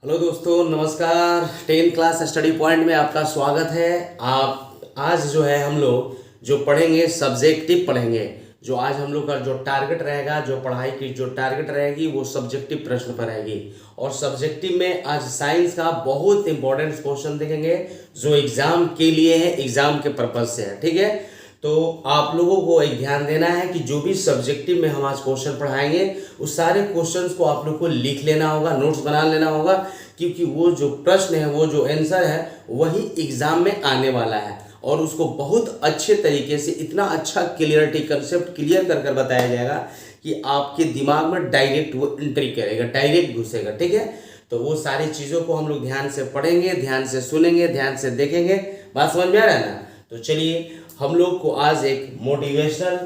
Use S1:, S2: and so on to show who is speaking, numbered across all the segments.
S1: Hello दोस्तों, नमस्कार। 10 class study point में आपका स्वागत है। आप आज जो है हम लोग जो पढ़ेंगे सब्जेक्टिव पढ़ेंगे। जो आज हम लोग का जो टारगेट रहेगा, जो पढ़ाई की जो टारगेट रहेगी वो सब्जेक्टिव प्रश्न पर रहेगी। और सब्जेक्टिव में आज साइंस का बहुत इंपॉर्टेंट क्वेश्चन देखेंगे जो एग्जाम के लिए है, एग्जाम के पर्पज से है। ठीक है, तो आप लोगों को एक ध्यान देना है कि जो भी सब्जेक्टिव में हम आज क्वेश्चन पढ़ाएंगे उस सारे क्वेश्चंस को आप लोग को लिख लेना होगा, नोट्स बना लेना होगा, क्योंकि वो जो प्रश्न है, वो जो आंसर है वही एग्जाम में आने वाला है। और उसको बहुत अच्छे तरीके से, इतना अच्छा क्लियरिटी कंसेप्ट क्लियर कर कर बताया जाएगा कि आपके दिमाग में डायरेक्ट वो एंट्री करेगा, डायरेक्ट घुसेगा। ठीक है, तो वो सारी चीज़ों को हम लोग ध्यान से पढ़ेंगे, ध्यान से सुनेंगे, ध्यान से देखेंगे। बात समझ में आ रहा है ना? तो चलिए हम लोग को आज एक मोटिवेशनल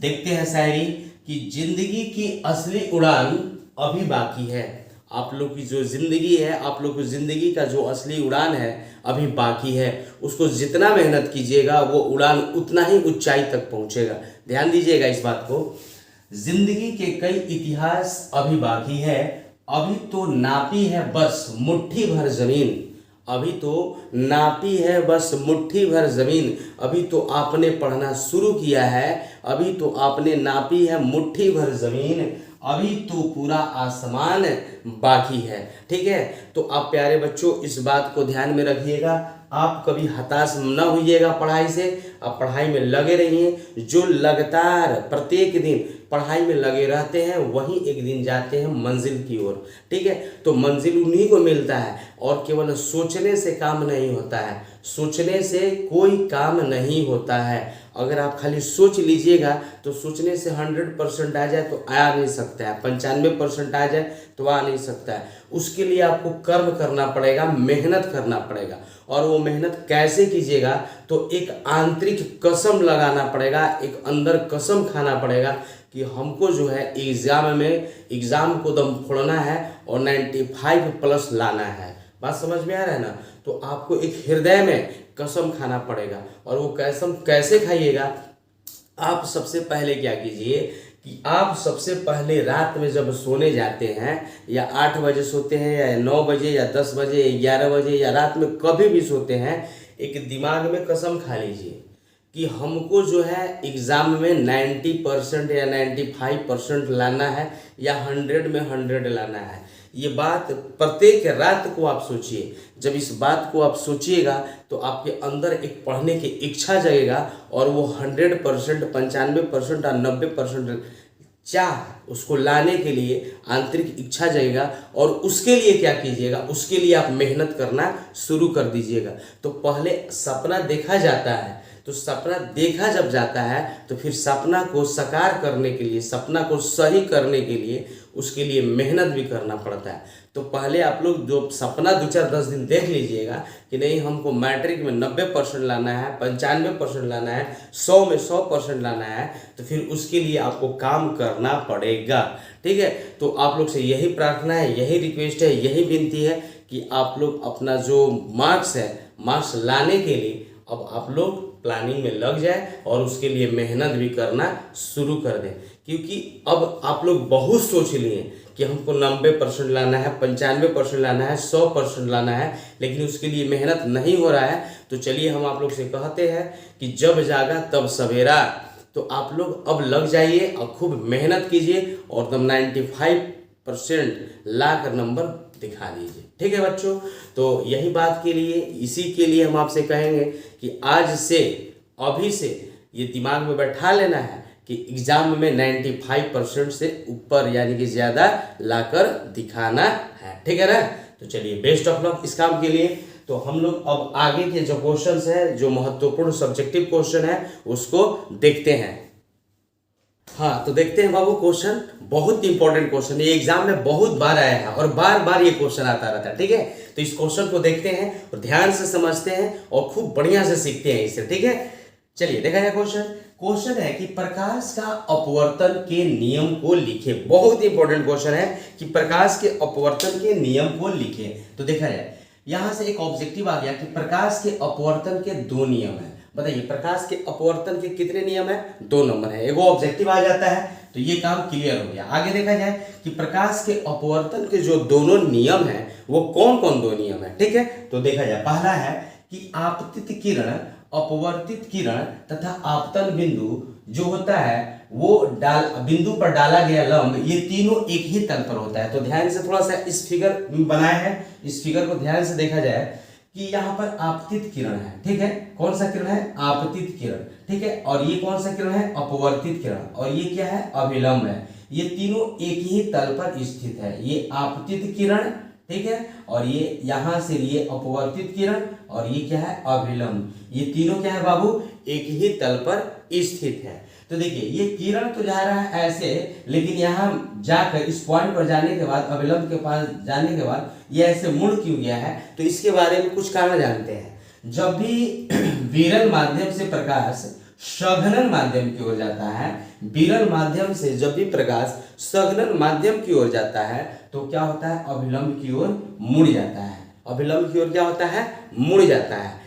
S1: देखते हैं शायरी कि जिंदगी की असली उड़ान अभी बाकी है। आप लोग की जो जिंदगी है, आप लोग की जिंदगी का जो असली उड़ान है अभी बाकी है। उसको जितना मेहनत कीजिएगा वो उड़ान उतना ही ऊंचाई तक पहुंचेगा। ध्यान दीजिएगा इस बात को। जिंदगी के कई इतिहास अभी बाकी है, अभी तो नापी है बस मुट्ठी भर जमीन। अभी तो नापी है बस मुट्ठी भर जमीन। अभी तो आपने पढ़ना शुरू किया है, अभी तो आपने नापी है मुट्ठी भर जमीन। अभी तो पूरा आसमान बाकी है। ठीक है, तो आप प्यारे बच्चों इस बात को ध्यान में रखिएगा। आप कभी हताश न होइएगा पढ़ाई से। आप पढ़ाई में लगे रहिए। जो लगातार प्रत्येक दिन पढ़ाई में लगे रहते हैं वही एक दिन जाते हैं मंजिल की ओर। ठीक है, तो मंजिल उन्हीं को मिलता है। और केवल सोचने से काम नहीं होता है, सोचने से कोई काम नहीं होता है। अगर आप खाली सोच लीजिएगा तो सोचने से 100% आ जाए तो आ नहीं सकता है, 95% आ जाए तो आ नहीं सकता है। उसके लिए आपको कर्म करना पड़ेगा, मेहनत करना पड़ेगा। और वो मेहनत कैसे कीजिएगा? तो एक आंतरिक कसम लगाना पड़ेगा, एक अंदर कसम खाना पड़ेगा कि हमको जो है एग्जाम को दम फोड़ना है और 95+ लाना है। बात समझ में आ रहा है ना? तो आपको एक हृदय में कसम खाना पड़ेगा। और वो कसम कैसे खाइएगा? आप सबसे पहले क्या कीजिए कि आप सबसे पहले रात में जब सोने जाते हैं, या 8 बजे सोते हैं या 9 बजे या 10 बजे 11 बजे या रात में कभी भी सोते हैं, एक दिमाग में कसम खा लीजिए कि हमको जो है एग्ज़ाम में 90% या 95% लाना है, या 100 में 100 लाना है। ये बात प्रत्येक रात को आप सोचिए। जब इस बात को आप सोचिएगा तो आपके अंदर एक पढ़ने की इच्छा जगेगा, और वो 100%, 95% और 90% चाह उसको लाने के लिए आंतरिक इच्छा जगेगा। और उसके लिए क्या कीजिएगा? उसके लिए आप मेहनत करना शुरू कर दीजिएगा। तो पहले सपना देखा जाता है, तो सपना देखा जब जाता है तो फिर सपना को साकार करने के लिए, सपना को सही करने के लिए उसके लिए मेहनत भी करना पड़ता है। तो पहले आप लोग जो सपना 2-4-10 दिन देख लीजिएगा कि नहीं हमको मैट्रिक में 90% लाना है, 95% लाना है, 100 में 100% लाना है, तो फिर उसके लिए आपको काम करना पड़ेगा। ठीक है, तो आप लोग से यही प्रार्थना है, यही रिक्वेस्ट है, यही विनती है कि आप लोग अपना जो मार्क्स है, मार्क्स लाने के लिए अब आप लोग प्लानिंग में लग जाए और उसके लिए मेहनत भी करना शुरू कर दें। क्योंकि अब आप लोग बहुत सोच लिए कि हमको 90% लाना है, 95% लाना है, 100% लाना है, लेकिन उसके लिए मेहनत नहीं हो रहा है। तो चलिए हम आप लोग से कहते हैं कि जब जागा तब सवेरा। तो आप लोग अब लग जाइए और खूब मेहनत कीजिए और तब 95% ला कर नंबर दिखा दीजिए। ठीक है बच्चों, तो यही बात के लिए, इसी के लिए हम आपसे कहेंगे कि आज से, अभी से ये दिमाग में बैठा लेना है कि एग्जाम में 95% से ऊपर यानी कि ज़्यादा लाकर दिखाना है। ठीक है ना? तो चलिए बेस्ट ऑफ लक इस काम के लिए। तो हम लोग अब आगे के जो क्वेश्चंस हैं, जो महत्वपूर्ण सब्जेक्टिव क्वेश्चन है, उसको देखते हैं। हाँ, तो देखते हैं बाबू। क्वेश्चन बहुत इंपॉर्टेंट क्वेश्चन है, ये एग्जाम में बहुत बार आया है और बार बार ये क्वेश्चन आता रहता है। ठीक है, तो इस क्वेश्चन को देखते हैं और ध्यान से समझते हैं और खूब बढ़िया से सीखते हैं इससे। ठीक है, चलिए देखा जाए क्वेश्चन। क्वेश्चन है कि प्रकाश का अपवर्तन के नियम को लिखे। बहुत इंपॉर्टेंट क्वेश्चन है कि प्रकाश के अपवर्तन के नियम को लिखे। तो देखा जाए, यहां से एक ऑब्जेक्टिव आ गया कि प्रकाश के अपवर्तन के 2 नियम है। बताइए प्रकाश के अपवर्तन के कितने नियम है? 2 नंबर है। एगो ऑब्जेक्टिव आ जाता है, तो ये काम क्लियर हो गया। आगे देखा जाए कि प्रकाश के अपवर्तन के जो दोनों नियम हैं वो कौन कौन दो नियम है, ठीक है। तो देखा जाए, पहला है कि आपतित किरण, अपवर्तित किरण तथा आपतन बिंदु जो होता है वो बिंदु पर डाला गया लंब, ये तीनों एक ही तल पर होता है। तो ध्यान से थोड़ा सा इस फिगर बनाया है, इस फिगर को ध्यान से देखा जाए कि यहाँ पर आपतित किरण है, ठीक है। कौन सा किरण है? आपतित किरण, ठीक है। और ये कौन सा किरण है? अपवर्तित किरण। और ये क्या है? अभिलंब है। ये तीनों एक ही तल पर स्थित है। ये आपतित किरण, ठीक है, और ये यहां से ये अपवर्तित किरण, और ये क्या है? अभिलंब। ये तीनों क्या है बाबू? एक ही तल पर स्थित है। तो देखिए, ये किरण तो जा रहा है ऐसे, लेकिन यहाँ जाकर इस पॉइंट पर जाने के बाद, अभिलंब के पास जाने के बाद ये ऐसे मुड़ क्यों गया है? तो इसके बारे में कुछ कारण जानते हैं। जब भी विरल माध्यम से प्रकाश संघनन माध्यम की ओर जाता है, विरल माध्यम से जब भी प्रकाश संघनन माध्यम की ओर जाता है तो क्या होता है? अभिलंब की ओर मुड़ जाता है। अभिलंब की ओर क्या होता है? मुड़ जाता है।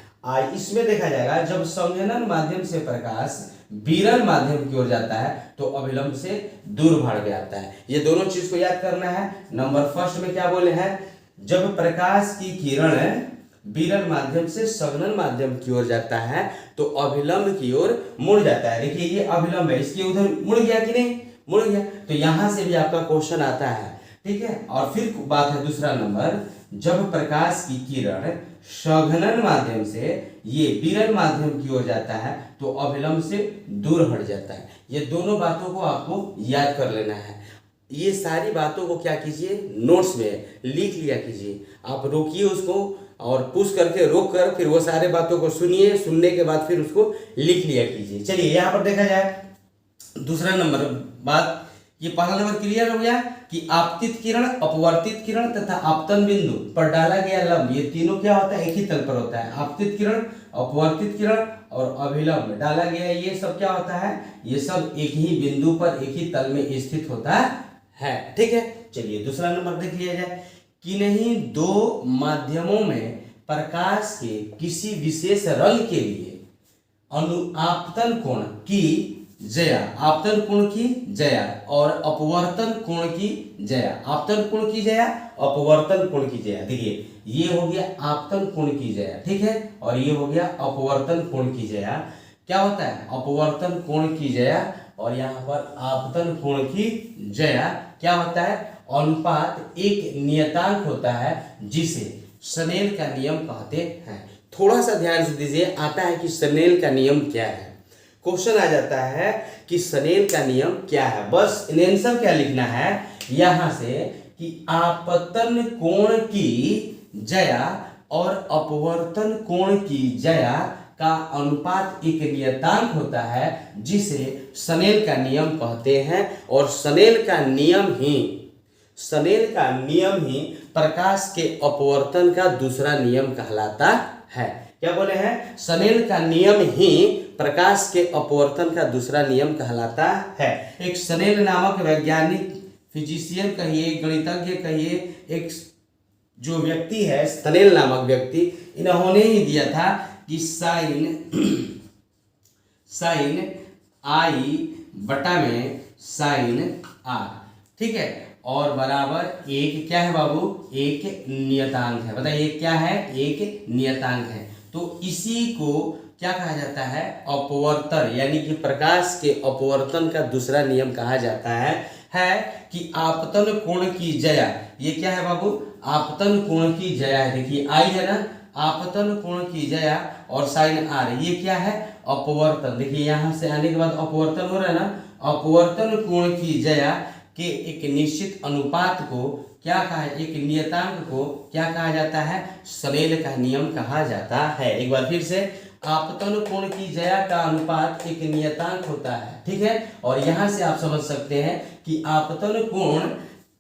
S1: इसमें देखा जाएगा, जब संघनन माध्यम से प्रकाश विरल माध्यम की ओर जाता है तो अभिलंब से दूर भाग जाता है। ये दोनों चीज को याद करना है। नंबर फर्स्ट में क्या बोले हैं? जब प्रकाश की किरण विरल माध्यम से संघनन माध्यम की ओर जाता है तो अभिलंब की ओर मुड़ जाता है। देखिए, ये अभिलंब है, इसके उधर मुड़ गया कि नहीं? मुड़ गया। तो यहां से भी आपका क्वेश्चन आता है, ठीक है। और फिर बात है दूसरा नंबर, जब प्रकाश की किरण संघनन माध्यम से ये विरल माध्यम की ओर जाता है तो अभिलंब से दूर हट जाता है। ये दोनों बातों को आपको याद कर लेना है। ये सारी बातों को क्या कीजिए? नोट्स में लिख लिया कीजिए। आप रोकिए उसको और पुश करके रोक कर फिर वो सारे बातों को सुनिए, सुनने के बाद फिर उसको लिख लिया कीजिए। चलिए, यहाँ पर देखा जाए दूसरा नंबर बात, ये पहला नंबर क्लियर हो गया कि आपतित किरण, अपवर्तित किरण तथा आपतन बिंदु पर डाला गया लंब, ये तीनों क्या होता है? एक ही तल पर होता है। आपतित किरण, अपवर्तित किरण और अभिलंब डाला गया, ये सब क्या होता है? ये सब एक ही बिंदु पर, एक ही तल में स्थित होता है, ठीक है। चलिए, दूसरा नंबर देख लिया जाए कि नहीं दो माध्यमों में प्रकाश के किसी विशेष रंग के लिए अनुआपतन कोण की जया, आपतन कोण की जया और अपवर्तन कोण की जया, आपतन कोण की जया, अपवर्तन कोण की जया। देखिए, ये हो गया आपतन कोण की जया, ठीक है, और ये हो गया अपवर्तन कोण की जया। क्या होता है? अपवर्तन कोण की जया और यहाँ पर आपतन कोण की जया क्या होता है? अनुपात एक नियतांक होता है जिसे स्नेल का नियम कहते हैं। थोड़ा सा ध्यान से दीजिए, आता है कि स्नेल का नियम क्या है। क्वेश्चन आ जाता है कि स्नेल का नियम क्या है। बस आंसर क्या लिखना है यहां से कि आपतन कोण की जया और अपवर्तन कोण की जया का अनुपात एक नियतांक होता है जिसे स्नेल का नियम कहते हैं। और स्नेल का नियम ही प्रकाश के अपवर्तन का दूसरा नियम कहलाता है। क्या बोले हैं? स्नेल का नियम ही प्रकाश के अपवर्तन का दूसरा नियम कहलाता है। एक स्नेल नामक वैज्ञानिक, फिजिशियन कहिए, गणितज्ञ कहिए, एक जो व्यक्ति है स्नेल नामक व्यक्ति, इन्होंने ही दिया था कि साइन आई बटा में साइन आर, ठीक है, और बराबर एक क्या है बाबू? एक नियतांक है। बताइए क्या है? एक नियतांक है। तो इसी को क्या कहा जाता है? अपवर्तन, यानी कि प्रकाश के अपवर्तन का दूसरा नियम कहा जाता है कि आपतन कोण की जया। ये क्या है बाबू? आपतन कोण की जया है। देखिए, आई है ना, आपतन कोण की जया और साइन आर, ये क्या है? अपवर्तन। देखिए, यहां से आने के बाद अपवर्तन हो रहा है ना, अपवर्तन कोण की जया के एक निश्चित अनुपात को क्या कहा है? एक नियतांक को क्या कहा जाता है? स्नेल का नियम कहा जाता है। एक बार फिर से, आपतन कोण की जया का अनुपात एक नियतांक होता है, ठीक है। और यहां से आप समझ सकते हैं कि आपतन कोण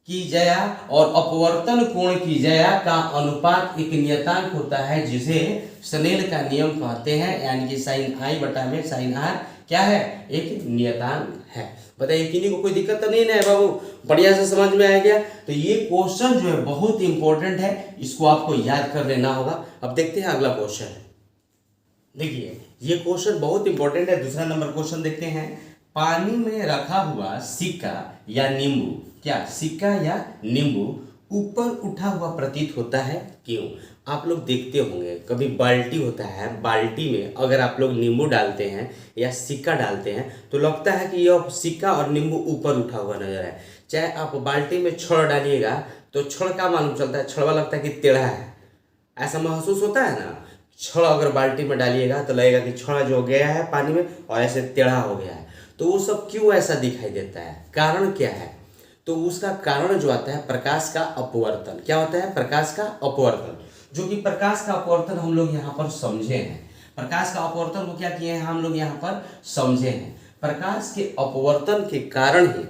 S1: की जया और अपवर्तन कोण की जया का अनुपात एक नियतांक होता है जिसे स्नेल का नियम कहते हैं, यानी कि साइन आई बटा में साइन आर क्या है? एक नियतांक है। बताइए, किन्हीं को कोई दिक्कत तो नहीं है बाबू? बढ़िया से समझ में आ गया? तो ये क्वेश्चन जो है बहुत इंपॉर्टेंट है, इसको आपको याद कर लेना होगा। अब देखते हैं अगला क्वेश्चन। देखिए, ये क्वेश्चन बहुत इंपॉर्टेंट है। दूसरा नंबर क्वेश्चन देखते हैं पानी में रखा हुआ सिक्का या नींबू, क्या सिक्का या नींबू ऊपर उठा हुआ प्रतीत होता है, क्यों? आप लोग देखते होंगे कभी बाल्टी होता है, बाल्टी में अगर आप लोग नींबू डालते हैं या सिक्का डालते हैं तो लगता है कि यह सिक्का और नींबू ऊपर उठा हुआ नजर है। चाहे आप बाल्टी में छड़ डालिएगा तो छड़ का मालूम चलता है, छड़वा लगता है कि टेढ़ा है, ऐसा महसूस होता है ना। छड़ अगर बाल्टी में डालिएगा तो लगेगा कि छड़ जो गया है पानी में और ऐसे टेढ़ा हो गया है। तो वो सब क्यों ऐसा दिखाई देता है, कारण क्या है? तो उसका कारण जो आता है प्रकाश का अपवर्तन। क्या होता है? प्रकाश का अपवर्तन। जो कि प्रकाश का अपवर्तन हम लोग यहाँ पर समझे हैं। प्रकाश का अपवर्तन को क्या किए हैं हम लोग यहाँ पर समझे हैं। प्रकाश के अपवर्तन के कारण ही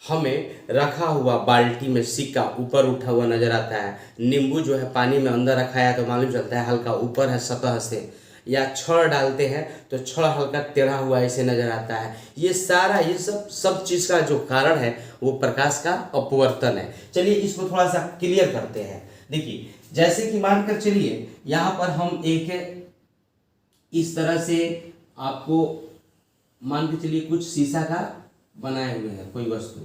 S1: हमें रखा हुआ बाल्टी में सिक्का ऊपर उठा हुआ नजर आता है। नींबू जो है पानी में अंदर रखा है तो मालूम चलता है हल्का ऊपर है सतह से, या छड़ डालते हैं तो छड़ हल्का टेढ़ा हुआ ऐसे नजर आता है। ये सारा ये सब चीज का जो कारण है वो प्रकाश का अपवर्तन है। चलिए इसको थोड़ा सा क्लियर करते हैं। देखिए जैसे कि मानकर चलिए यहाँ पर हम एक इस तरह से आपको मान के चलिए कुछ शीशा का बनाए हुए हैं कोई वस्तु,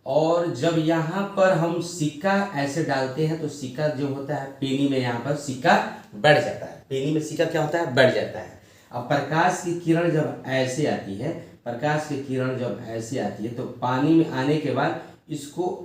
S1: और जब यहाँ पर हम सिक्का ऐसे डालते हैं तो सिक्का जो होता है पेनी में यहाँ पर सिक्का बैठ जाता है। पेनी में सिक्का क्या होता है? बैठ जाता है। अब प्रकाश की किरण जब ऐसे आती है, प्रकाश की किरण जब ऐसे आती है तो पानी में आने के बाद इसको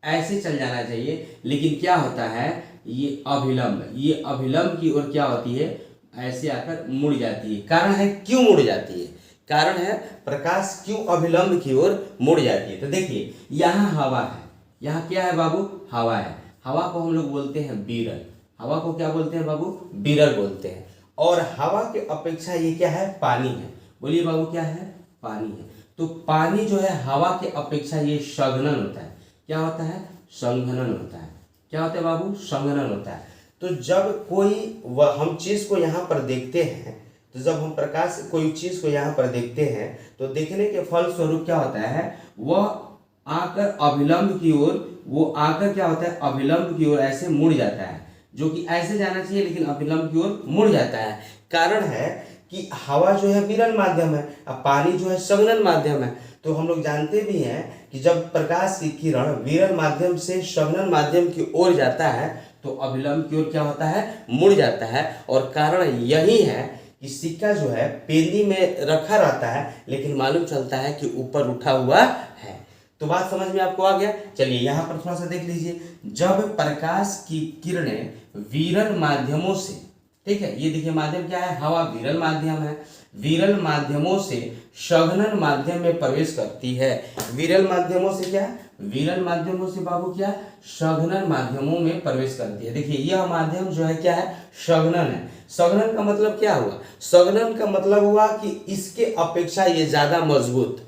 S1: ऐसे चल जाना चाहिए, लेकिन क्या होता है ये अभिलंब की ओर क्या होती है, ऐसे आकर मुड़ जाती है। कारण है क्यों मुड़ जाती है? कारण है प्रकाश क्यों अभिलंब की ओर मुड़ जाती है। तो देखिए यहाँ हवा है, यहाँ क्या है बाबू? हवा है। हवा को हम लोग बोलते हैं विरल। हवा को क्या बोलते हैं बाबू? विरल बोलते हैं। और हवा के अपेक्षा ये क्या है? पानी है। बोलिए बाबू क्या है? पानी है। तो पानी जो है हवा के अपेक्षा ये संघनन होता है। क्या होता है? संघनन होता है। क्या होता है बाबू? संघनन होता है। तो जब कोई हम चीज को यहाँ पर देखते हैं, तो जब हम प्रकाश कोई चीज को यहाँ पर देखते हैं तो देखने के फल स्वरूप क्या होता है, वह आकर अभिलंब की ओर, वो आकर क्या होता है अभिलंब की ओर ऐसे मुड़ जाता है, जो कि ऐसे जाना चाहिए लेकिन अभिलंब की ओर मुड़ जाता है। कारण है कि हवा जो है विरल माध्यम है, अब पानी जो है संघनन माध्यम है। तो हम लोग जानते भी हैं कि जब प्रकाश की किरण विरल माध्यम से संघनन माध्यम की ओर जाता है तो अभिलंब की ओर क्या होता है? मुड़ जाता है। और कारण यही है कि सिक्का जो है पेंदी में रखा रहता है लेकिन मालूम चलता है कि ऊपर उठा हुआ है। तो बात समझ में आपको आ गया? चलिए यहाँ पर थोड़ा सा देख लीजिए। जब प्रकाश की किरणें विरल माध्यमों से, ठीक है, ये देखिए माध्यम क्या है? हवा विरल माध्यम है। विरल माध्यमों से संघनन माध्यम में प्रवेश करती है। विरल माध्यमों से क्या? विरल माध्यमों से बाबू क्या? संघनन माध्यमों में प्रवेश करती है। देखिए यह माध्यम जो है क्या है? संघनन है। संघनन का मतलब क्या हुआ? संघनन का मतलब हुआ कि इसके अपेक्षा ये ज्यादा मजबूत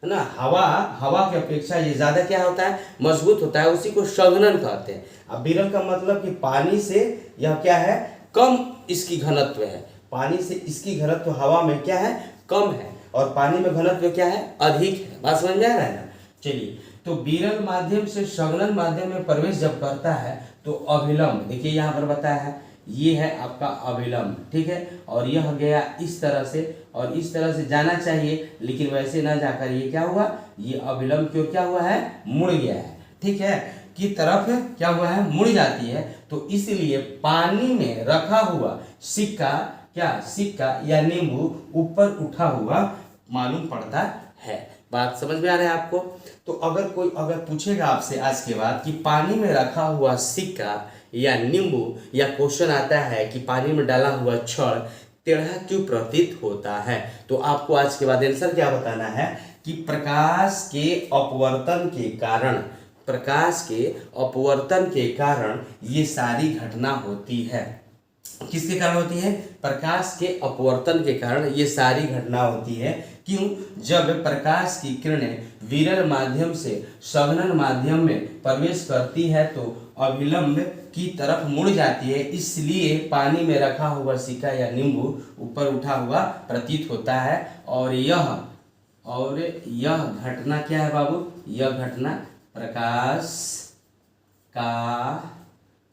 S1: है ना। हवा की अपेक्षा ये ज्यादा क्या होता है? मजबूत होता है। उसी को संघनन कहते हैं। अब विरल का मतलब कि पानी से यह क्या है? कम इसकी घनत्व है। पानी से इसकी घनत्व हवा में क्या है? कम है, और पानी में घनत्व क्या है? अधिक है। बात समझ में आ रहा है ना? चलिए, तो विरल माध्यम से संघनन माध्यम में प्रवेश जब करता है तो अभिलंब, देखिए यहाँ पर बताया है, ये है आपका अभिलंब, ठीक है, और यह गया इस तरह से, और इस तरह से जाना चाहिए लेकिन वैसे ना जाकर ये क्या हुआ? ये अभिलंब की ओर क्या हुआ है? मुड़ गया है, ठीक है, की तरफ क्या हुआ है? मुड़ जाती है। तो इसलिए पानी में रखा हुआ सिक्का, क्या सिक्का या नींबू ऊपर उठा हुआ मालूम पड़ता है। बात समझ में आ रहा है आपको? तो अगर पूछेगा आपसे आज के बाद कि पानी में रखा हुआ सिक्का या नींबू, या क्वेश्चन आता है कि पानी में डाला हुआ छड़ टेढ़ा क्यों प्रतीत होता है, तो आपको आज के बाद आंसर क्या बताना है कि प्रकाश के अपवर्तन के कारण, प्रकाश के अपवर्तन के कारण ये सारी घटना होती है। किसके कारण होती है? प्रकाश के अपवर्तन के कारण ये सारी घटना होती है। क्यों? जब प्रकाश की किरणें विरल माध्यम से संघनन माध्यम में प्रवेश करती है तो अभिलंब की तरफ मुड़ जाती है, इसलिए पानी में रखा हुआ सिक्का या नींबू ऊपर उठा हुआ प्रतीत होता है। और यह घटना क्या है बाबू? यह घटना प्रकाश का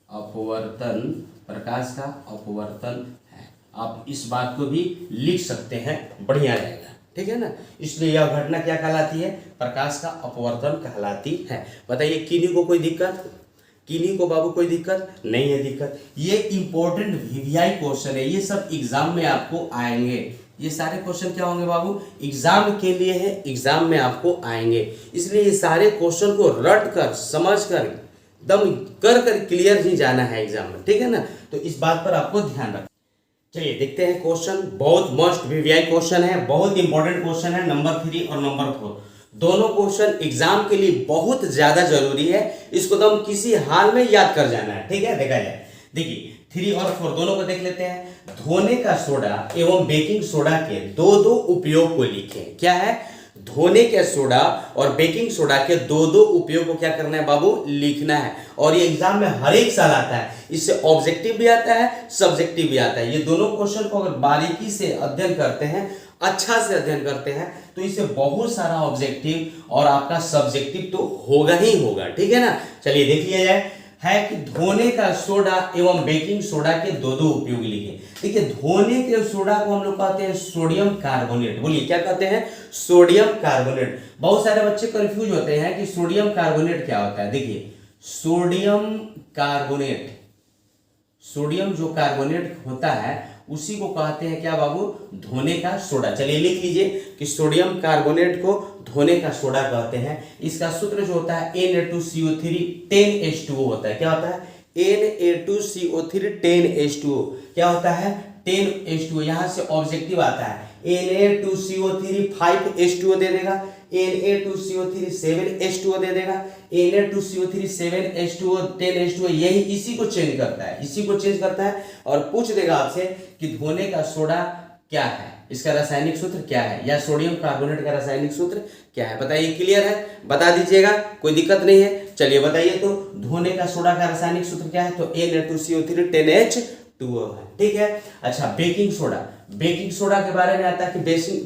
S1: अपवर्तन, प्रकाश का अपवर्तन है। आप इस बात को भी लिख सकते हैं, बढ़िया रहेगा। ठीक है ना। इसलिए यह घटना क्या कहलाती है, प्रकाश का अपवर्तन कहलाती है। बताइए किन्हीं को कोई दिक्कत, किन्हीं को बाबू कोई दिक्कत नहीं है। दिक्कत ये इंपॉर्टेंट वीवीआई क्वेश्चन है, ये सब एग्जाम में आपको आएंगे। ये सारे क्वेश्चन क्या होंगे बाबू, एग्जाम के लिए है, एग्जाम में आपको आएंगे। इसलिए ये सारे क्वेश्चन को रट कर समझ कर दम कर कर क्लियर ही जाना है एग्जाम में, ठीक है ना। तो इस बात पर आपको ध्यान रखना। चलिए देखते हैं क्वेश्चन, बहुत मस्ट वीवीआई क्वेश्चन है, बहुत इंपॉर्टेंट क्वेश्चन है। नंबर 3 और नंबर 4 दोनों क्वेश्चन एग्जाम के लिए बहुत ज्यादा जरूरी है, इसको तो हम किसी हाल में याद कर जाना है, ठीक है। देखा जाए, देखिए 3 और 4 दोनों को देख लेते हैं। धोने का सोडा एवं बेकिंग सोडा के दो दो उपयोग को लिखें। क्या है, धोने के सोडा और बेकिंग सोडा के दो दो उपयोग को क्या करना है बाबू, लिखना है। और ये एग्जाम में हर एक साल आता है, इससे ऑब्जेक्टिव भी आता है, सब्जेक्टिव भी आता है। ये दोनों क्वेश्चन को अगर बारीकी से अध्ययन करते हैं, अच्छा से अध्ययन करते हैं, तो इससे बहुत सारा ऑब्जेक्टिव और आपका सब्जेक्टिव तो होगा ही होगा, ठीक है ना। चलिए देख लिया जाए, है कि धोने का सोडा एवं बेकिंग सोडा के दो दो उपयोग लिखे। देखिए धोने के सोडा को हम लोग कहते हैं सोडियम कार्बोनेट। बोलिए क्या कहते हैं, सोडियम कार्बोनेट। बहुत सारे बच्चे कंफ्यूज होते हैं कि सोडियम कार्बोनेट क्या होता है। देखिए सोडियम कार्बोनेट, सोडियम जो कार्बोनेट होता है उसी को कहते हैं क्या बाबू, धोने का सोडा। चलिए लिख लीजिए कि सोडियम कार्बोनेट को धोने का सोडा कहते हैं। इसका सूत्र जो होता है Na2CO3 10H2O होता है। क्या होता है, Na2CO3 10H2O क्या होता है, 10H2O। यहां से ऑब्जेक्टिव आता है, Na2CO3 5H2O दे देगा, Na2CO3 7H2O दे देगा, Na2CO3 7H2O 10H2O, यही इसी को चेंज करता है, इसी को चेंज करता है। और पूछ देगा आपसे कि धोने का सोडा क्या है, इसका रासायनिक सूत्र क्या है, या सोडियम कार्बोनेट का रासायनिक सूत्र क्या है। बताइए, क्लियर है, बता दीजिएगा, कोई दिक्कत नहीं है। चलिए बताइए तो धोने का सोडा का रासायनिक सूत्र क्या है, तो Na2CO3 10H2O है, ठीक है। अच्छा बेकिंग सोडा, बेकिंग सोडा के बारे में आता है कि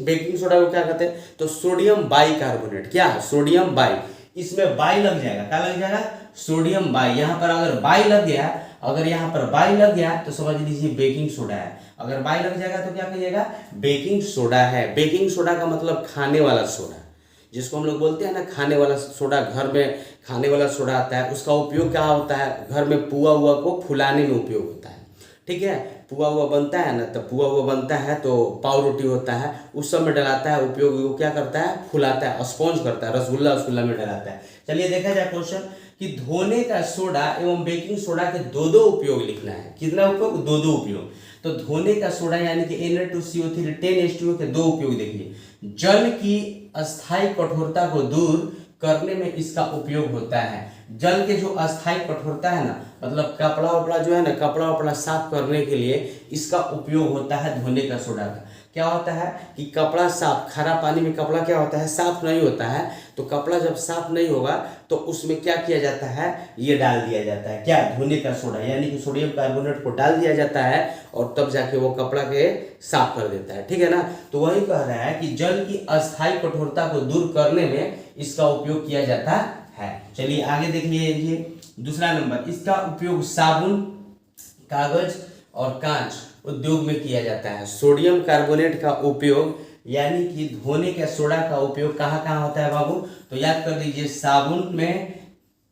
S1: बेकिंग सोडा को क्या कहते हैं, तो सोडियम बाइकार्बोनेट। क्या है, सोडियम बाई, इसमें बाई लग जाएगा, क्या लग जाएगा, सोडियम बाई। यहां पर अगर बाई लग गया, अगर यहां पर बाई लग गया तो समझ लीजिए बेकिंग सोडा है। अगर बाई लग जाएगा तो क्या कहिएगा, बेकिंग सोडा है। बेकिंग सोडा का मतलब खाने वाला सोडा, जिसको हम लोग बोलते हैं ना खाने वाला सोडा। घर में खाने वाला सोडा आता है, उसका उपयोग क्या होता है, घर में पुआ हुआ को फुलाने में उपयोग होता है, ठीक है। पुआ हुआ बनता है ना, तो पुआ हुआ बनता है तो पाव रोटी होता है, उस सब में डलाता है, उपयोग वो क्या करता है, फुलाता है, स्पॉन्ज करता है, रसगुल्ला रसगुल्ला में डलाता है। चलिए देखा जाए क्वेश्चन कि धोने का सोडा एवं बेकिंग सोडा के दो दो उपयोग लिखना है। कितना उपयोग, दो दो उपयोग। तो धोने का सोडा यानी कि Na2CO3 10H2O के दो उपयोग देखिए। जल की अस्थायी कठोरता को दूर करने में इसका उपयोग होता है। जल के जो अस्थायी कठोरता है ना, मतलब कपड़ा वपड़ा जो है ना, कपड़ा वपड़ा साफ करने के लिए इसका उपयोग होता है धोने का सोडा का। क्या होता है कि कपड़ा साफ, खारा पानी में कपड़ा क्या होता है, साफ नहीं होता है। तो कपड़ा जब साफ नहीं होगा तो उसमें क्या किया जाता है, ये डाल दिया जाता है, क्या, धोने का सोडा यानी कि सोडियम कार्बोनेट को डाल दिया जाता है, और तब जाके वो कपड़ा के साफ कर देता है, ठीक है ना। तो वही कह रहा है कि जल की अस्थायी कठोरता को दूर करने में इसका उपयोग किया जाता है। चलिए आगे देख लीजिए दूसरा नंबर, इसका उपयोग साबुन, कागज और कांच उद्योग में किया जाता है। सोडियम कार्बोनेट का उपयोग यानी कि धोने के सोडा का उपयोग कहाँ कहाँ होता है बाबू, तो याद कर लीजिए, साबुन में,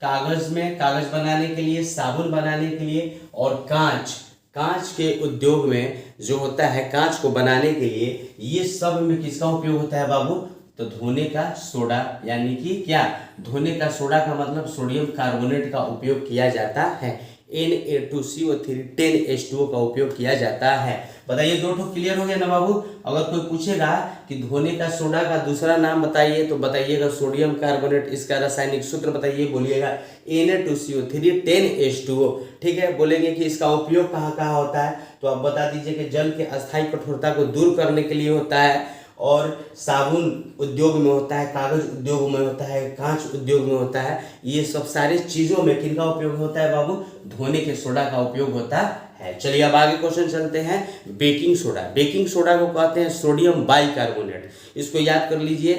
S1: कागज में, कागज बनाने के लिए, साबुन बनाने के लिए, और कांच, कांच के उद्योग में जो होता है, कांच को बनाने के लिए, ये सब में किसका उपयोग होता है बाबू, तो धोने का सोडा यानी कि क्या, धोने का सोडा का मतलब सोडियम कार्बोनेट का उपयोग किया जाता है। Na2CO3 10H2O का उपयोग किया जाता है। बताइए दो ठो क्लियर हो गया ना बाबू। अगर कोई पूछेगा कि धोने का सोडा का दूसरा नाम बताइए तो बताइएगा सोडियम कार्बोनेट। इसका रासायनिक सूत्र बताइए, बोलिएगा Na2CO3 10H2O, ठीक है। बोलेंगे कि इसका उपयोग कहाँ कहाँ होता है, तो आप बता दीजिए कि जल के अस्थायी कठोरता को दूर करने के लिए होता है, और साबुन उद्योग में होता है, कागज उद्योग में होता है, कांच उद्योग में होता है। ये सब सारी चीजों में किनका उपयोग होता है बाबू, धोने के सोडा का उपयोग होता है। चलिए अब आगे क्वेश्चन चलते हैं। बेकिंग सोडा, बेकिंग सोडा को कहते हैं सोडियम बाइकार्बोनेट। इसको याद कर लीजिए,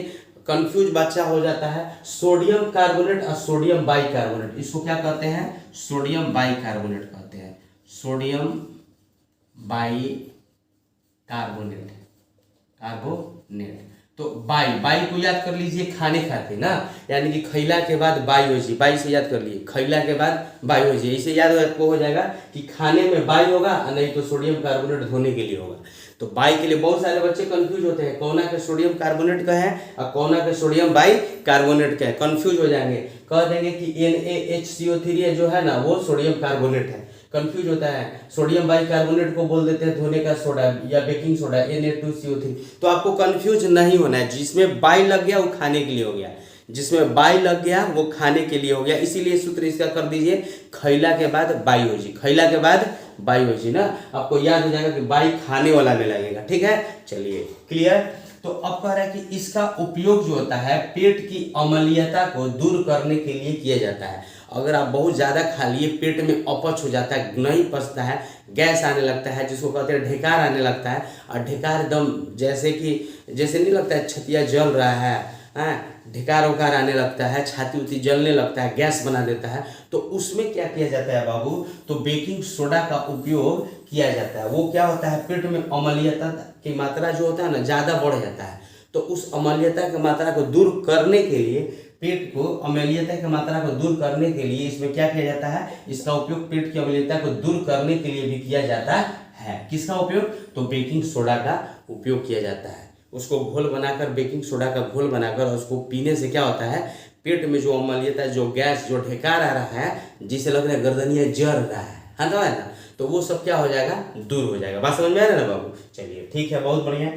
S1: कंफ्यूज बच्चा हो जाता है, सोडियम कार्बोनेट और सोडियम बाइकार्बोनेट, इसको क्या कहते हैं, सोडियम बाइकार्बोनेट कहते हैं, सोडियम बाइकार्बोनेट, कार्बोनेट। तो बाई, बाई को याद कर लीजिए खाने खाते ना, यानी कि खैला के बाद बाई हो जाए, बाई से याद कर लीजिए, खैला के बाद बाई हो जाए, इसे याद आपको हो जाएगा कि खाने में बाई होगा और नहीं तो सोडियम कार्बोनेट धोने के लिए होगा। तो बाई के लिए बहुत सारे बच्चे कंफ्यूज होते हैं, कौना के सोडियम कार्बोनेट का है और कौना के सोडियम बाई कार्बोनेट का है, कंफ्यूज हो जाएंगे, कह देंगे कि NaHCO3 जो है ना वो सोडियम कार्बोनेट है, कंफ्यूज होता है। सोडियम बाई कार्बोनेट को बोल देते हैं धोने का सोडा या बेकिंग सोडा Na2CO3। तो आपको कंफ्यूज नहीं होना है, जिसमें बाई लग गया वो खाने के लिए हो गया, जिसमें बाई लग गया वो खाने के लिए हो गया, इसीलिए सूत्र इसका कर दीजिए खैला के बाद बाई हो जी, खैला के बाद बाई हो जी ना, आपको याद हो जाएगा कि बाई खाने वाला में लगेगा। ठीक है, चलिए क्लियर। तो अब कह रहा है कि इसका उपयोग जो होता है पेट की अम्लीयता को दूर करने के लिए किया जाता है। अगर आप बहुत ज़्यादा खा लिए, पेट में अपच हो जाता है, नहीं पचता है, गैस आने लगता है, जिसको कहते हैं ढेकार आने लगता है, और ढेकार एकदम जैसे नहीं लगता है छतिया जल रहा है, ढेकार उकार आने लगता है, छाती उती जलने लगता है, गैस बना देता है, तो उसमें क्या किया जाता है बाबू, तो बेकिंग सोडा का उपयोग किया जाता है। वो क्या होता है, पेट में अम्लीयता की मात्रा जो होता है ना ज़्यादा बढ़ जाता है, तो उस अम्लीयता की मात्रा को दूर करने के लिए, पेट को अम्लीयता की मात्रा को दूर करने के लिए इसमें क्या किया जाता है, इसका उपयोग पेट की अम्लीयता को दूर करने के लिए भी किया जाता है। किसका उपयोग, तो बेकिंग सोडा का उपयोग किया जाता है। उसको घोल बनाकर, बेकिंग सोडा का घोल बनाकर उसको पीने से क्या होता है, पेट में जो अम्लीयता, जो गैस, जो ढेकार आ रहा है, जिसे लग रहा है गर्दनिया जल रहा है ना, तो वो सब क्या हो जाएगा, दूर हो जाएगा। बात समझ में आ रहा है ना बाबू, चलिए ठीक है, बहुत बढ़िया।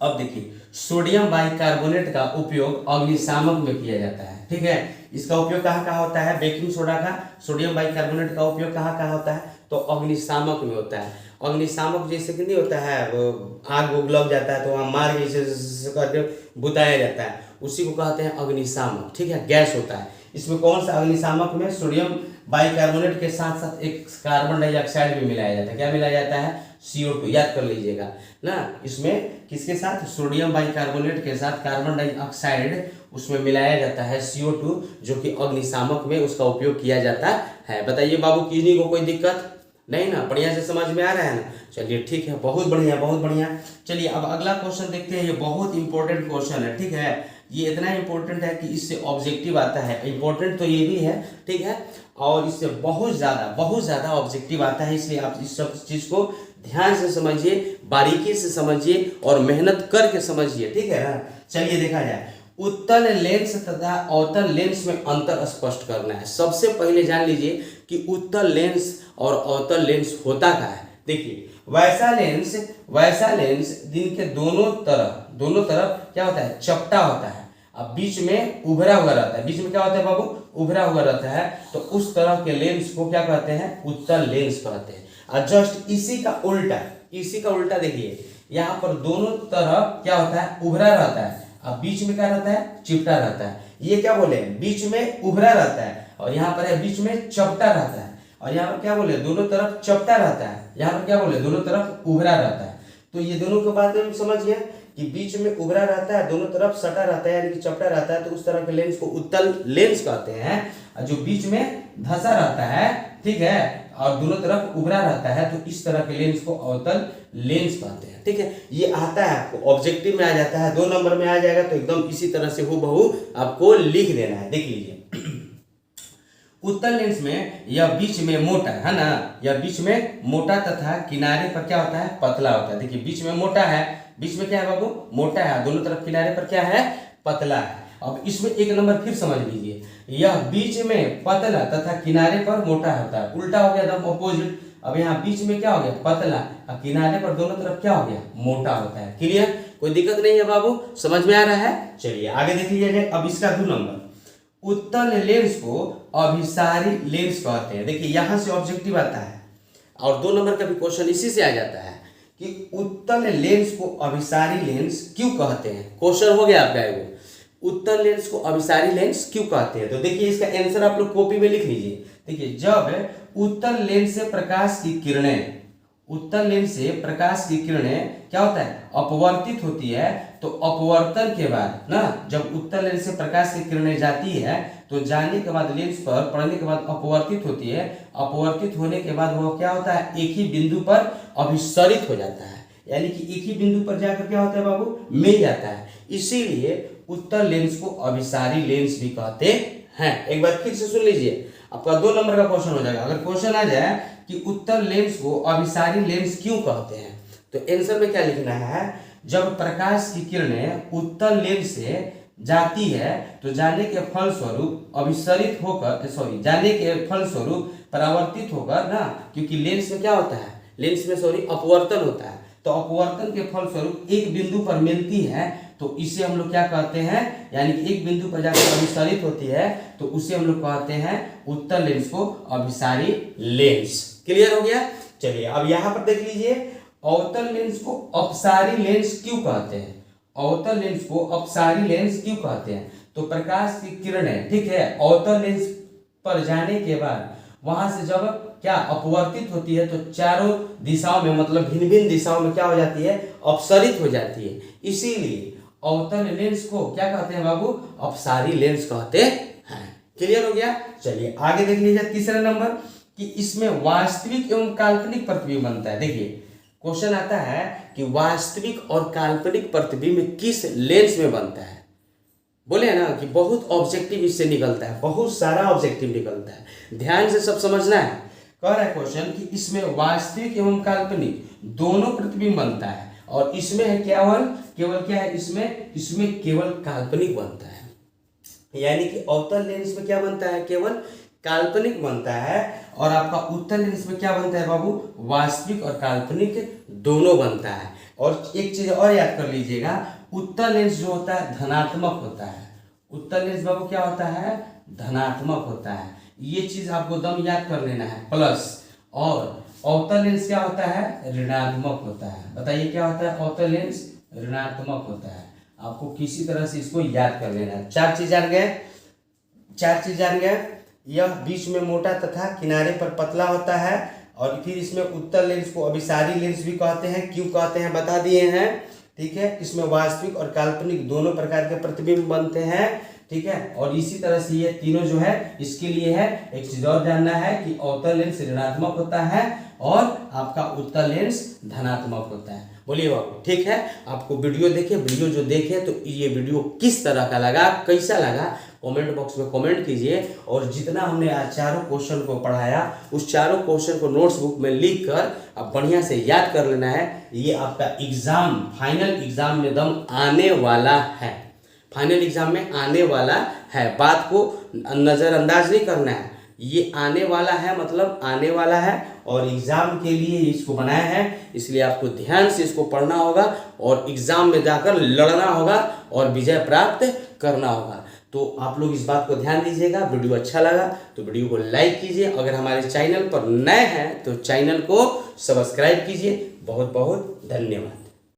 S1: अब देखिए सोडियम बाइकार्बोनेट का उपयोग अग्निशामक में किया जाता है। ठीक है, इसका उपयोग कहाँ कहाँ होता है, बेकिंग सोडा का, सोडियम बाइकार्बोनेट का उपयोग कहाँ कहाँ होता है, तो अग्निशामक में होता है। अग्निशामक जैसे कि नहीं होता है, वो आग उग लग जाता है तो वहाँ मार के करके बुताया जाता है, उसी को कहते हैं अग्निशामक। ठीक है, गैस होता है। इसमें कौन सा अग्निशामक में सोडियम बाइकार्बोनेट के साथ साथ एक कार्बन डाइऑक्साइड भी मिलाया जाता है। क्या मिलाया जाता है, CO2, याद कर लीजिएगा ना। इसमें किसके साथ, सोडियम बाइकार्बोनेट के साथ कार्बन डाइऑक्साइड उसमें मिलाया जाता है CO2, जो कि अग्निशामक में उसका उपयोग किया जाता है। बताइए बाबू, किन्हीं को कोई दिक्कत नहीं ना, बढ़िया से समझ में आ रहा है ना, चलिए ठीक है, बहुत बढ़िया बहुत बढ़िया। चलिए अब अगला क्वेश्चन देखते हैं, ये बहुत इंपॉर्टेंट क्वेश्चन है। ठीक है, ये इतना इंपॉर्टेंट है कि इससे ऑब्जेक्टिव आता है, इंपॉर्टेंट तो ये भी है, ठीक है, और इससे बहुत ज़्यादा ऑब्जेक्टिव आता है, इसलिए आप इस सब चीज़ को ध्यान से समझिए, बारीकी से समझिए और मेहनत करके समझिए। ठीक है ना, चलिए देखा जाए, उत्तल लेंस तथा अवतल लेंस में अंतर स्पष्ट करना है। सबसे पहले जान लीजिए कि उत्तल लेंस और अवतल लेंस होता क्या है। देखिए वैसा लेंस दिन के दोनों तरफ क्या होता है, चपटा होता है, अब बीच में उभरा हुआ रहता है। बीच में क्या होता है बाबू, उभरा हुआ रहता है, तो उस तरह के लेंस को क्या कहते हैं, उत्तल लेंस कहते हैं। और जस्ट इसी का उल्टा देखिए, यहाँ पर दोनों तरफ क्या होता है, उभरा रहता है, अब बीच में क्या रहता है, चिपटा रहता है। ये क्या बोले, बीच में उभरा रहता है, और यहाँ पर है बीच में चपटा रहता है, और यहाँ पर क्या बोले, दोनों तरफ चपटा रहता है, यहाँ पर क्या बोले, दोनों तरफ उभरा रहता है। तो ये दोनों के बात में समझ गया कि बीच में उभरा रहता है, दोनों तरफ सटा रहता है, यानी कि चपटा रहता है, तो उस तरह के लेंस को उत्तल लेंस कहते हैं। और जो बीच में धंसा रहता है, ठीक है, और दोनों तरफ उभरा रहता है, तो इस तरह के लेंस को अवतल लेंस कहते हैं। ठीक है, ये आता है आपको ऑब्जेक्टिव में आ जाता है, 2 नंबर में आ जाएगा, तो एकदम इसी तरह से हूबहू आपको लिख देना है। देख लीजिए, उत्तल लेंस में यह बीच में मोटा है ना, यह बीच में मोटा तथा किनारे पर क्या होता है, पतला होता है। देखिए बीच में मोटा है, बीच में क्या है बाबू, मोटा है, दोनों तरफ किनारे पर क्या है, पतला है। अब इसमें 1 नंबर फिर समझ लीजिए, यह बीच में पतला तथा किनारे पर मोटा होता है, उल्टा हो गया एकदम अपोजिट। अब यहाँ बीच में क्या हो गया, पतला, और किनारे पर दोनों तरफ क्या हो गया, मोटा होता है। क्लियर, कोई दिक्कत नहीं है बाबू, समझ में आ रहा है। चलिए आगे देख लीजिए, अब इसका 2 नंबर, उत्तल लेंस को अभिसारी लेंस कहते हैं। देखिए यहाँ से ऑब्जेक्टिव आता है, और 2 नंबर का भी क्वेश्चन इसी से आ जाता है कि उत्तल लेंस को अभिसारी लेंस क्यों कहते हैं। क्वेश्चन हो गया आपका एगो, उत्तल लेंस को अभिसारी लेंस क्यों कहते हैं। तो देखिए इसका आंसर आप लोग कॉपी में लिख लीजिए। देखिए, जब उत्तल लेंस से प्रकाश की किरणें क्या होता है, अपवर्तित होती है, तो अपवर्तन के बाद ना, जब उत्तल लेंस से प्रकाश की किरणें जाती है, तो जाने के बाद लेंस पर पड़ने के बाद अपवर्तित होती है, अपवर्तित होने के बाद वो क्या होता है, एक ही बिंदु पर अभिसरित हो जाता है, यानी कि एक ही बिंदु पर जाकर क्या होता है बाबू, मिल जाता है। इसीलिए उत्तर लेंस को अभिसारी लेंस भी कहते हैं। एक बार फिर से सुन लीजिए, आपका 2 नंबर का क्वेश्चन हो जाएगा। अगर क्वेश्चन आ जाए कि उत्तर लेंस को अभिसारी लेंस क्यों कहते हैं, तो आंसर में क्या लिखना है, जब प्रकाश की किरणें उत्तर लेंस से जाती है तो जाने के फलस्वरूप अभिसरित होकर जाने के फलस्वरूप परावर्तित होकर ना, क्योंकि लेंस में क्या होता है, लेंस में अपवर्तन होता है, तो अपवर्तन के फलस्वरूप एक बिंदु पर मिलती है, तो इसे हम लोग क्या कहते हैं, यानी कि एक बिंदु पर जाकर अभिसरित होती है, तो उसे हम लोग कहते हैं उत्तर लेंस को अभिसारी लेंस। क्लियर हो गया। चलिए अब यहाँ पर देख लीजिए, अवतल लेंस को अपसारी लेंस क्यों कहते हैं, अवतल लेंस को अपसारी लेंस क्यों कहते हैं, तो प्रकाश की किरणें, ठीक है, अवतल लेंस पर जाने के बाद वहां से जब क्या अपवर्तित होती है तो चारों दिशाओं में, मतलब भिन्न भिन्न दिशाओं में क्या हो जाती है, अपसरित हो जाती है। इसीलिए अवतल लेंस को क्या कहते हैं बाबू, अपसारी लेंस कहते हैं। क्लियर हो गया। चलिए आगे देख लीजिए, तीसरा नंबर कि इसमें वास्तविक एवं काल्पनिक प्रतिबिंब बनता है। देखिए क्वेश्चन आता है कि वास्तविक और काल्पनिक प्रतिबिंब किस लेंस में बनता है। बोले ना कि बहुत ऑब्जेक्टिव इससे निकलता है, बहुत सारा ऑब्जेक्टिव निकलता है, ध्यान से सब समझना है। कह रहा है क्वेश्चन कि इसमें वास्तविक एवं काल्पनिक दोनों प्रतिबिंब बनता है, और इसमें है केवल क्या है, इसमें केवल काल्पनिक बनता है। यानी कि अवतल लेंस में क्या बनता है, केवल काल्पनिक बनता है, और आपका उत्तल लेंस में क्या बनता है बाबू, वास्तविक और काल्पनिक दोनों बनता है। और एक चीज और याद कर लीजिएगा, उत्तल लेंस जो होता है धनात्मक होता है, उत्तल लेंस बाबू क्या होता है, धनात्मक होता है। ये चीज आपको दम याद कर लेना है, प्लस। और अवतल लेंस क्या होता है, ऋणात्मक होता है। बताइए क्या होता है, अवतल लेंस ऋणात्मक होता है। आपको किसी तरह से इसको याद कर लेना है। 4 चीज जान गए। यह बीच में मोटा तथा किनारे पर पतला होता है, और फिर इसमें उत्तल लेंस को अभिसारी लेंस भी कहते हैं। क्यों कहते हैं बता दिए हैं, ठीक है। इसमें वास्तविक और काल्पनिक दोनों प्रकार के प्रतिबिंब बनते हैं, ठीक है। और इसी तरह से ये तीनों जो है इसके लिए है। एक चीज और जानना है कि अवतल लेंस ऋणात्मक होता है और आपका उत्तल लेंस धनात्मक होता है। बोलिए बाबू, ठीक है। आपको वीडियो जो देखे तो ये वीडियो किस तरह का लगा, कैसा लगा, कमेंट बॉक्स में कमेंट कीजिए। और जितना हमने आज चारों क्वेश्चन को पढ़ाया, उस चारों क्वेश्चन को नोट्स बुक में लिख कर अब बढ़िया से याद कर लेना है। ये आपका एग्जाम, फाइनल एग्जाम में दम आने वाला है, फाइनल एग्जाम में आने वाला है। बात को नज़रअंदाज नहीं करना है, ये आने वाला है, मतलब आने वाला है, और एग्जाम के लिए इसको बनाया है। इसलिए आपको ध्यान से इसको पढ़ना होगा और एग्जाम में जाकर लड़ना होगा और विजय प्राप्त करना होगा। तो आप लोग इस बात को ध्यान दीजिएगा। वीडियो अच्छा लगा तो वीडियो को लाइक कीजिए। अगर हमारे चैनल पर नए हैं तो चैनल को सब्सक्राइब कीजिए। बहुत बहुत धन्यवाद।